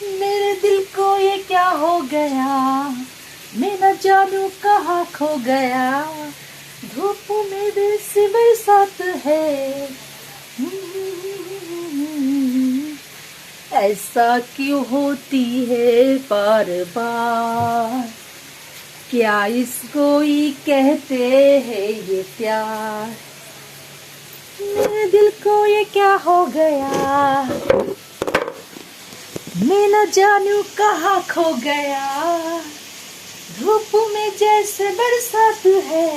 मेरे दिल को ये क्या हो गया, मैं न जानू कहाँ खो गया, धूप में वैसी बरसात है, ऐसा क्यों होती है बार बार, क्या इसको ही कहते हैं ये प्यार, मेरे दिल को ये क्या हो गया, मैं न जानू कहाँ खो गया, धूप में जैसे बरसात है,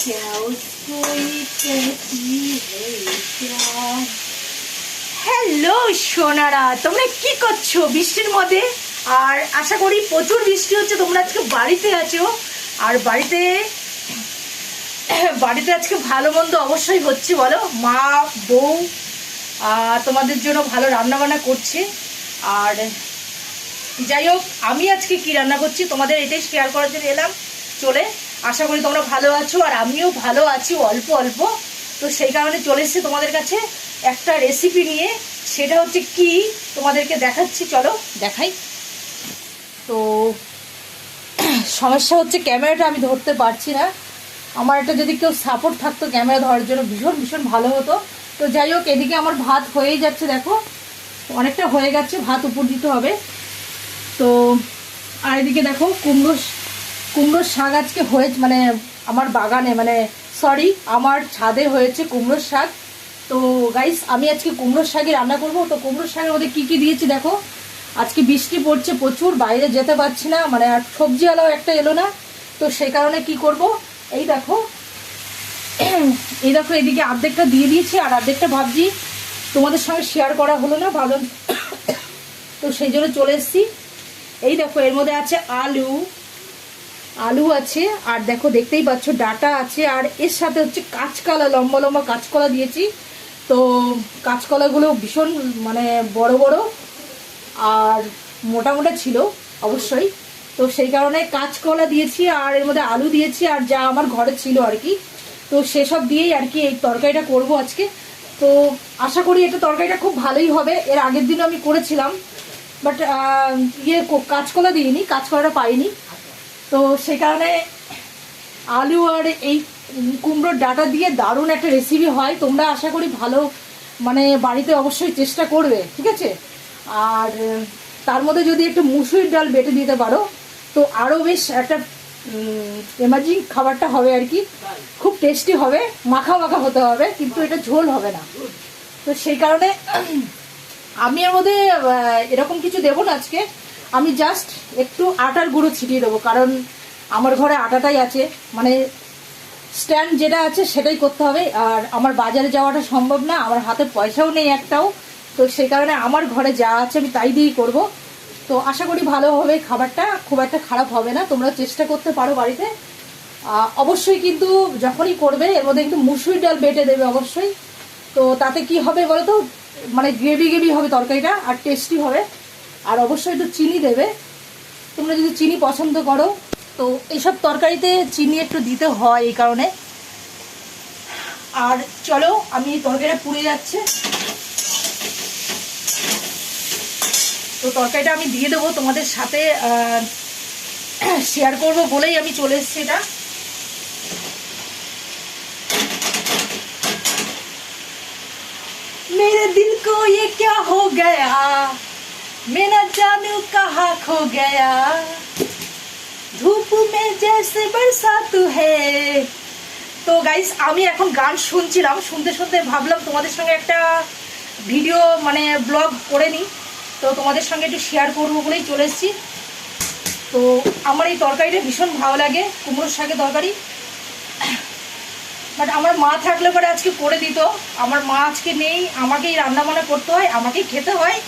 क्या उसको ही कहती है प्यार। হ্যালো সোনারা, তোমরা কি করছো বৃষ্টির মধ্যে? আর আশা করি প্রচুর বৃষ্টি হচ্ছে, তোমরা আজকে বাড়িতে আছো। আর বাড়িতে আজকে ভালো মন্দ অবশ্যই হচ্ছে, বলো। মা বউ তোমাদের জন্য ভালো রান্না বান্না করছে। আর যাই হোক, আমি আজকে কি রান্না করছি তোমাদের এটাই শেয়ার করার জন্য এলাম চলে। আশা করি তোমরা ভালো আছো, আর আমিও ভালো আছি অল্প অল্প। তো সেই কারণে চলে এসেছি তোমাদের কাছে একটা রেসিপি নিয়ে। সেটা হচ্ছে কি তোমাদেরকে দেখাচ্ছি, চলো দেখাই। তো সমস্যা হচ্ছে ক্যামেরাটা আমি ধরতে পারছি না। আমার একটা যদি কেউ সাপোর্ট থাকতো ক্যামেরা ধরার জন্য ভীষণ ভীষণ ভালো হতো। তো যাই হোক, এদিকে আমার ভাত হয়েই যাচ্ছে, দেখো অনেকটা হয়ে গেছে, ভাত উপর দিতে হবে। তো আর এদিকে দেখো কুমড়োর শাক আজকে হয়েছে, মানে আমার বাগানে, মানে সরি আমার ছাদে হয়েছে কুমড়োর শাক। তো গাইস, আমি আজকে কুমড়োর শাকই রান্না করব। তো কুমড়োর শাকের মধ্যে কী কী দিয়েছি দেখো। আজকে বৃষ্টি পড়ছে প্রচুর, বাইরে যেতে পারছি না, মানে আর সবজিওয়ালাও একটা এলো না। তো সেই কারণে কি করব, এই দেখো এদিকে অর্ধেকটা দিয়ে দিয়েছি, আর অর্ধেকটা ভাবছি তোমাদের সঙ্গে শেয়ার করা হলো না, ভাবলাম তো সেই জন্য চলে এসেছি। এই দেখো এর মধ্যে আছে আলু আছে, আর দেখো দেখতেই পাচ্ছ ডাটা আছে, আর এর সাথে হচ্ছে কাঁচকলা, লম্বা লম্বা কাঁচকলা দিয়েছি। তো কাঁচকলাগুলো ভীষণ মানে বড় বড় আর মোটা মোটা ছিল অবশ্যই। তো সেই কারণে কাঁচকলা দিয়েছি, আর এর মধ্যে আলু দিয়েছি, আর যা আমার ঘরে ছিল আর কি। তো সেসব দিয়েই আর কি এই তরকারিটা করব আজকে। তো আশা করি এটা তরকারিটা খুব ভালোই হবে। এর আগের দিনও আমি করেছিলাম, বাট কাঁচকলা দিইনি, কাঁচকলাটা পাইনি। তো সেই কারণে আলু আর এই কুমড়োর ডাঁটা দিয়ে দারুণ একটা রেসিপি হয়। তোমরা আশা করি ভালো মানে বাড়িতে অবশ্যই চেষ্টা করবে, ঠিক আছে। আর তার মধ্যে যদি একটু মুসুরির ডাল বেটে দিতে পারো তো আরও বেশ একটা এমার্জিং খাবারটা হবে আর কি, খুব টেস্টি হবে, মাখা মাখা হতে হবে, কিন্তু এটা ঝোল হবে না। তো সেই কারণে আমি এর মধ্যে এরকম কিছু দেবো না আজকে। আমি জাস্ট একটু আটার গুঁড়ো ছিটিয়ে দেবো, কারণ আমার ঘরে আটাটাই আছে, মানে স্ট্যান্ড যেটা আছে সেটাই করতে হবে। আর আমার বাজারে যাওয়াটা সম্ভব না, আমার হাতে পয়সাও নেই একটাও। তো সেই কারণে আমার ঘরে যা আছে আমি তাই দিয়েই করব। তো আশা করি ভালো হবে, খাবারটা খুব একটা খারাপ হবে না। তোমরা চেষ্টা করতে পারো বাড়িতে অবশ্যই, কিন্তু যখনই করবে এর মধ্যে একটু মুসুরির ডাল বেটে দেবে অবশ্যই। তো তাতে কি হবে বলো তো, মানে গ্রেভি হবে তরকারিটা, আর টেস্টি হবে। আর অবশ্যই একটু চিনি দেবে, তোমরা যদি চিনি পছন্দ করো। তো এইসব তরকারিতে চিনি একটু দিতে হয় এই কারণে। আর চলো, আমি তরকারিটা পুড়ে যাচ্ছে, তো তরকারিটা আমি দিয়ে দেবো তোমাদের সাথে শেয়ার করব বলেই আমি চলে এসেছি। এটা मेरे दिल को ये क्या हो गया, मैं न जानू कहाँ खो गया, धूप में जैसे बरसात है। তো গাইস, আমি এখন গান শুনছিলাম, শুনতে শুনতে ভাবলাম তোমাদের সঙ্গে একটা ভিডিও মানে ব্লগ করে নিই। তো তোমাদের সঙ্গে একটু শেয়ার করবো বলেই চলে এসেছি। তো আমার এই তরকারিটা ভীষণ ভালো লাগে, কুমড়োর শাকের তরকারি। বাট আমার মা থাকলে পরে আজকে করে দিত, আমার মা আজকে নেই, আমাকেই রান্নাবান্না করতে হয়, আমাকেই খেতে হয়।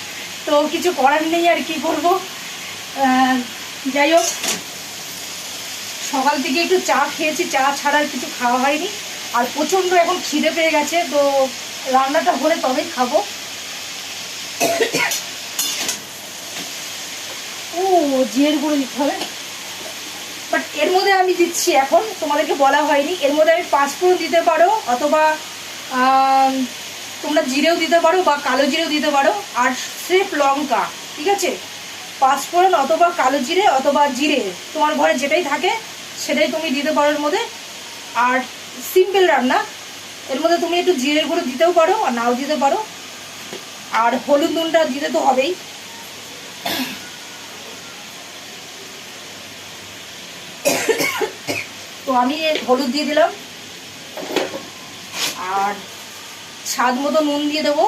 তো কিছু করার নেই, আর কি করব। যাই হোক, সকাল থেকে একটু চা খেয়েছি, চা ছাড়া আর কিছু খাওয়া হয়নি। আর প্রচণ্ড এখন খিদে পেয়ে গেছে, তো রান্নাটা হলে তবেই খাবো। ও জিরের গুঁড়ো দিতে হবে, বাট এর মধ্যে আমি দিচ্ছি, এখন তোমাদেরকে বলা হয়নি, এর মধ্যে আমি পাঁচফোড়ন দিতে পারো, অথবা তোমরা জিরেও দিতে পারো বা কালো জিরেও দিতে পারো। আর স্রেফ লঙ্কা, ঠিক আছে, পাঁচফোড়ন অথবা কালো জিরে অথবা জিরে, তোমার ঘরে যেটাই থাকে সেটাই তুমি দিতে পারো এর মধ্যে। আর সিম্পল রান্না, এর মধ্যে তুমি একটু জিরের গুঁড়ো দিতেও পারো আর নাও দিতে পারো। আর হলুদ নুনটা দিতে তো হবেই। তো আমি হলুদ দিয়ে দিলাম আর স্বাদ মতো নুন দিয়ে দেবো।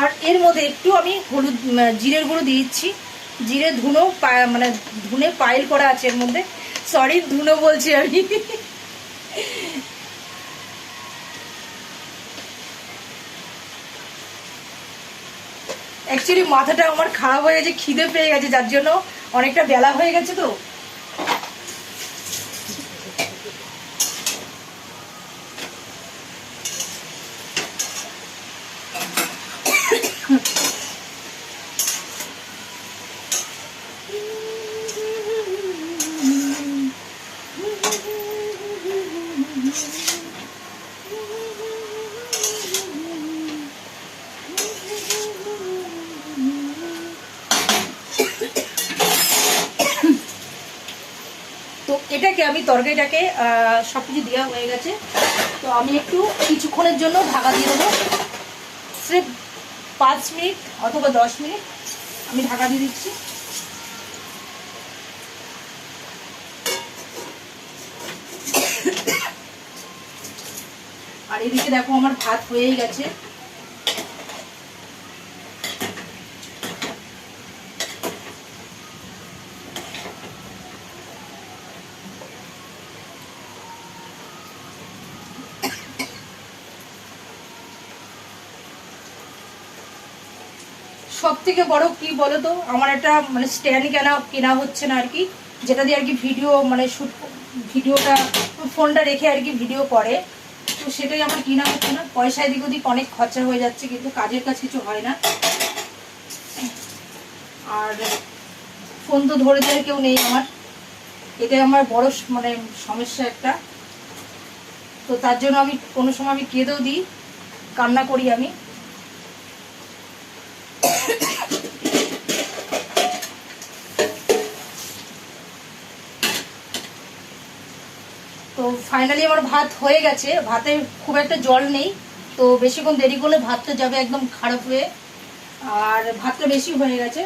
আর এর মধ্যে একটু আমি হলুদ জিরের গুঁড়ো দিয়ে দিচ্ছি। জিরে ধুনো মানে ধুনে পাইল করা আছে এর মধ্যে, সরি ধুনো বলছি আমি। অ্যাকচুয়ালি মাথাটা আমার খারাপ হয়ে গেছে, খিদে পেয়ে গেছে, যার জন্য অনেকটা বেলা হয়ে গেছে। তো তো এটাকে আমি তরকারিটাকে সব কিছু দেওয়া হয়ে গেছে। তো আমি একটু কিছুক্ষণের জন্য ঢাকা দিয়ে দেবো, সির্ফ 5 মিনিট অথবা 10 মিনিট আমি ঢাকা দিয়ে দিচ্ছি। আর এদিকে দেখো আমার ভাত হয়েই গেছে। সব থেকে বড় কি বলো তো, আমার একটা মানে স্ট্যান্ড কেনা হচ্ছে না আর কি, যেটা দিয়ে আর কি ভিডিও মানে ভিডিওটা ফোনটা রেখে আর কি ভিডিও করে। তো সেটাই আমার কিনা হচ্ছে না, পয়সা এদিক ওদিক অনেক খরচা হয়ে যাচ্ছে, কিন্তু কাজের কাজ কিছু হয় না। আর ফোন তো ধরে দেওয়ার কেউ নেই আমার, এটাই আমার বড় মানে সমস্যা একটা। তো তার জন্য আমি কোনো সময় আমি কেঁদেও দিই, কান্না করি আমি। তো ফাইনালি আমার ভাত হয়ে গেছে, ভাতে খুব একটা জল নেই, তো বেশিক্ষণ দেরি করলে ভাতটা যাবে একদম খারাপ হয়ে। আর ভাতটা বেশি হয়ে গেছে।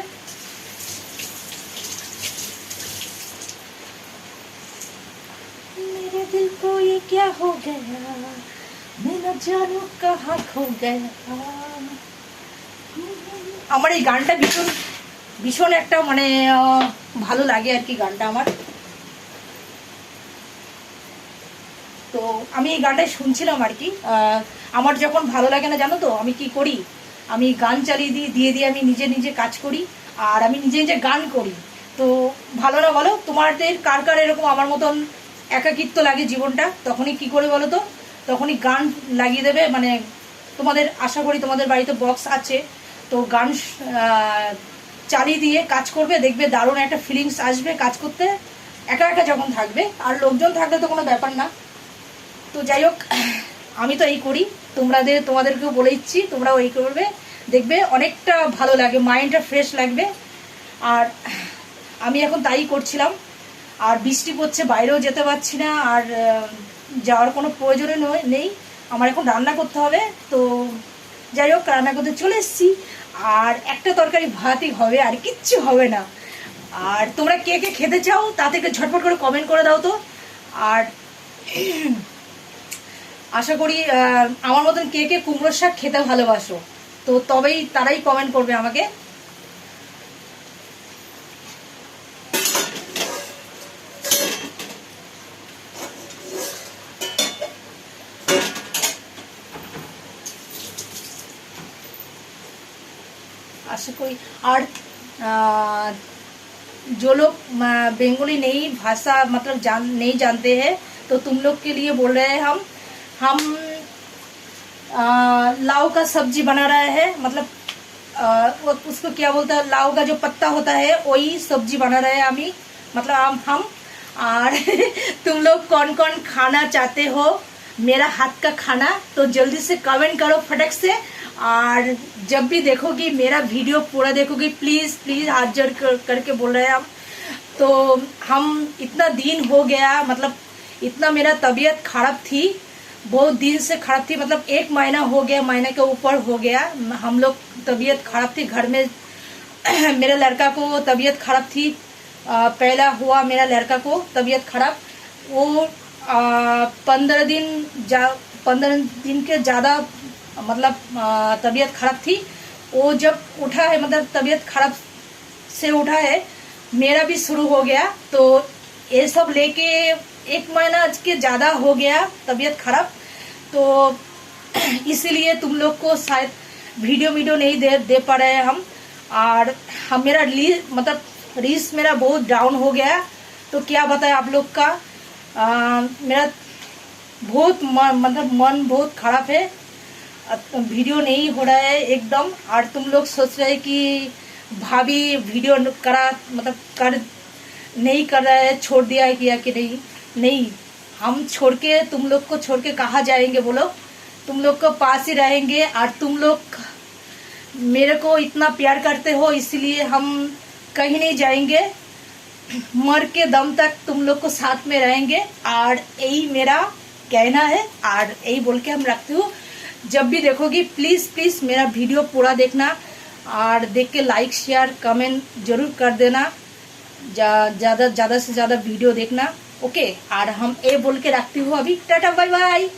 मेरे दिल को ये क्या हो गया, मैं न जानू कहाँ खो गया। আমার এই গানটা ভীষণ ভীষণ একটা মানে ভালো লাগে আর কি গানটা আমার। তো আমি এই গানটাই শুনছিলাম আর কি। আমার যখন ভালো লাগে না জানো তো আমি কি করি, আমি গান চালিয়ে দিয়ে আমি নিজে নিজে কাজ করি আর আমি নিজে নিজে গান করি। তো ভালো না বলো, তোমাদের কার কার এরকম আমার মতন একাকিত্ব লাগে জীবনটা, তখনই কি করে বলো তো, তখনই গান লাগিয়ে দেবে। মানে তোমাদের আশা করি তোমাদের বাড়িতে বক্স আছে, তো গান চালিয়ে দিয়ে কাজ করবে, দেখবে দারুণ একটা ফিলিংস আসবে কাজ করতে, একা একা যখন থাকবে। আর লোকজন থাকলে তো কোনো ব্যাপার না। তো যাই হোক, আমি তো এই করি, তোমাদেরকেও বলে দিচ্ছি তোমরাও এই করবে, দেখবে অনেকটা ভালো লাগে, মাইন্ডটা ফ্রেশ লাগবে। আর আমি এখন তাই করছিলাম। আর বৃষ্টি পড়ছে, বাইরেও যেতে পারছি না, আর যাওয়ার কোনো প্রয়োজনে নেই, আমার এখন রান্না করতে হবে। তো যাই হোক, রান্না করতে চলে এসেছি। আর একটা তরকারি ভাতই হবে, আর কিচ্ছু হবে না। আর তোমরা কে কে খেতে চাও তা থেকে ঝটপট করে কমেন্ট করে দাও তো। আর আশা করি আমার মতন কে কে কুমড়োর শাক খেতে ভালোবাসো, তো তবেই তারাই কমেন্ট করবে আমাকে। आशा करी। और जो लोग बंगाली नहीं भाषा मतलब नहीं जानते हैं, तो तुम लोग के लिए बोल रहे हैं हम लाव का सब्जी बना रहा है, मतलब उसको क्या बोलता है, लाव का जो पत्ता होता है वही सब्जी बना रहे हैं अभी, मतलब हम और तुम लोग कौन कौन खाना चाहते हो मेरा हाथ का खाना, तो जल्दी से कमेंट करो फटक से। और जब भी देखोगी मेरा वीडियो पूरा देखोगी, प्लीज प्लीज हाथ जोड़ करके बोल रहे हैं हम। तो हम इतना दिन हो गया, मतलब इतना मेरा तबीयत खराब थी, बहुत दिन से खराब थी, मतलब 1 महीना हो गया, महीने के ऊपर हो गया हम लोग तबीयत खराब थी घर में। मेरे लड़का को तबीयत खराब थी, पहला हुआ मेरा लड़का को तबीयत खराब, वो 15 दिन के ज़्यादा मतलब तबीयत खराब थी। वो जब उठा है, मतलब तबीयत खराब से उठा है, मेरा भी शुरू हो गया। तो ये सब लेके 1 महीना के ज़्यादा हो गया तबीयत खराब, तो इसीलिए तुम लोग को शायद वीडियो नहीं दे पा रहे हैं हम। और हम मेरा रीच मेरा बहुत डाउन हो गया, तो क्या बताएं आप लोग का। मेरा बहुत मन बहुत खराब है, वीडियो नहीं हो रहा है एकदम। और तुम लोग सोच रहे कि भाभी वीडियो नहीं कर रहा है, छोड़ दिया है किया कि नहीं, हम छोड़ के तुम लोग को छोड़ के कहाँ जाएंगे बोलो, तुम लोग को पास ही रहेंगे। और तुम लोग मेरे को इतना प्यार करते हो, इसलिए हम कहीं नहीं जाएंगे, मर के दम तक तुम लोग को साथ में रहेंगे। और यही मेरा कहना है, और यही बोल के हम रखती हूँ। जब भी देखोगी प्लीज़ प्लीज़ मेरा वीडियो पूरा देखना, और देख के लाइक शेयर कमेंट जरूर कर देना, ज़्यादा से ज़्यादा वीडियो देखना, ओके। और हम ये बोल के रखती हूँ अभी, टाटा बाय बाय।